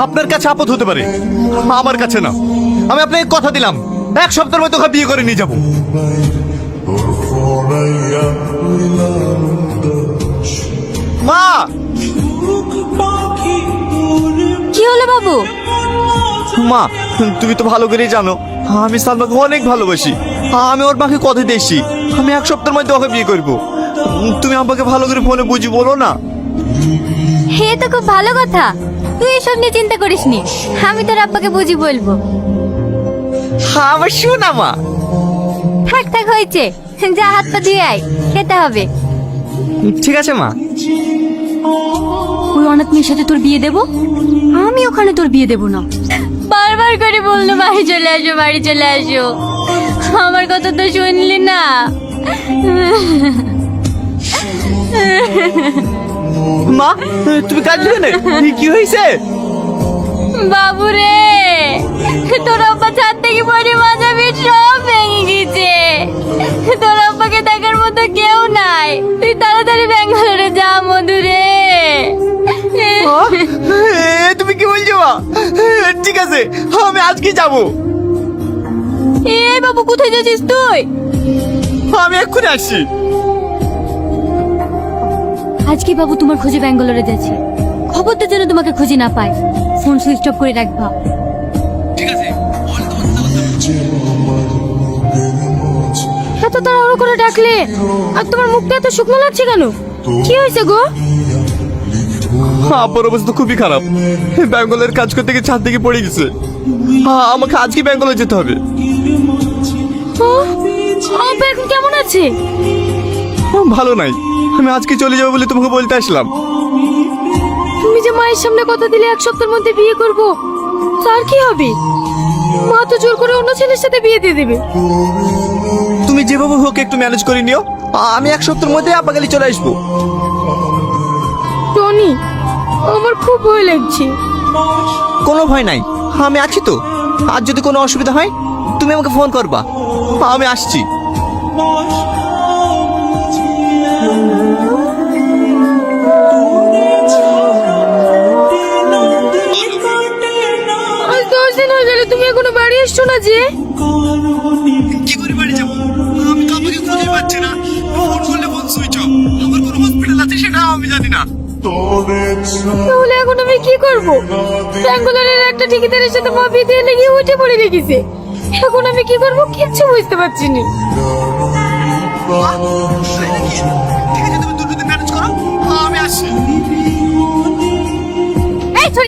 আপনার কাছে আপদ হতে পারে, আমার কাছে না। আমি আপনাকে কথা দিলাম, এক সপ্তাহের মধ্যে ওকে বিয়ে করে নিয়ে যাবো। মা, কি হলো বাবু? মা, তুমি তো ভালো করেই জানো আমি সালমাকে অনেক ভালোবাসি। আমি ওর মাকে কথা দিয়েছি আমি এক সপ্তাহের মধ্যে ওকে বিয়ে করবো। তুমি আমাকে ভালো করে ফোনে বুঝি বলো না। হে তো খুব ভালো কথা, তুই এসব নিয়ে চিন্তা করিস নি, আমি তোর আব্বাকে বুঝি বলবো। আমার শোনা মা। থাক থাক হয়েছে, যা হাত পা ধুয়ে আয়, খেতে হবে। ঠিক আছে মা। ওই অনাথ মেয়ের সাথে তোর বিয়ে দেব, আমি ওখানে তোর বিয়ে দেব না। বারবার করে বললো বাড়ি চলে আসো, বাড়ি চলে আসো, আমার কথা তো শুনলি না। মা, তুমি কাঁদলে না, কি হয়েছে? বাবু রে, তোর আব্বা ছাদ থেকে পড়ে মাজা পিঠ সব ভেঙে গেছে। তোর আব্বাকে দেখার মতো কেউ নাই, তুই তাড়াতাড়ি ব্যাঙ্গালোরে যা মধুরে। তুমি কি বলছো মা? ঠিক আছে, আমি আজকে যাব। এ বাবু, কোথায় যাচ্ছিস তুই? আমি এক্ষুনি আসছি। আজকে বাবু তোমার খোঁজে ব্যাঙ্গালোরে যাচ্ছি, খবরটা যেন তোমাকে খুঁজে না পায়, ফোন সুইচ অফ করে রাখবা। ঠিক আছে। এত তাড়াহুড়ো করে ডাকলে আর তোমার মুখটা এত শুকনো লাগছে কেন? কি হয়েছে গো? আব্বার অবস্থা খুবই খারাপ, ব্যাঙ্গালোরের কাজ করতে গিয়ে ছাদ থেকে পড়ে গেছে। আমাকে আজকে ব্যাঙ্গালোর যেতে হবে। আব্বা এখন কেমন আছে? ভালো নাই, আমি আজকে চলে যাবো বলে তোমাকে বলতে আসলাম। তুমি যে মায়ের সামনে কথা দিলে এক সপ্তাহের মধ্যে বিয়ে করব, তার কি হবে? মা তো জোর করে অন্য ছেলের সাথে বিয়ে দিয়ে দেবে। তুমি যেভাবে হোক একটু ম্যানেজ করে নিও, আমি এক সপ্তাহের মধ্যে আপাগালি চলে আসবো। টনি, আমার খুব ভয় লাগছে। কোনো ভয় নাই, আমি আছি তো। আর যদি কোনো অসুবিধা হয় তুমি আমাকে ফোন করবা, আমি আসছি। আজ 10 দিন হয়ে গেল, তুমি এখনো বাড়ি এসছো না যে? কি করে বাড়ি যাবো? আমি তো আমাকে খুঁজে পাচ্ছি না, ফোন করলে ফোন সুইচ অফ। আমার কোন হসপিটাল আছে সেটা আমি জানি না। তাহলে এখন আমি কি করব? ব্যাঙ্গালোরের একটা ঠিকাদারের সাথে মা বিয়ে দিয়ে লেগে উঠে পড়ে রেখেছে, এখন আমি কি করব কিচ্ছু বুঝতে পারছি না। ঠিক আছে, তুমি দুটো দিন ম্যানেজ করো, আমি আসছি।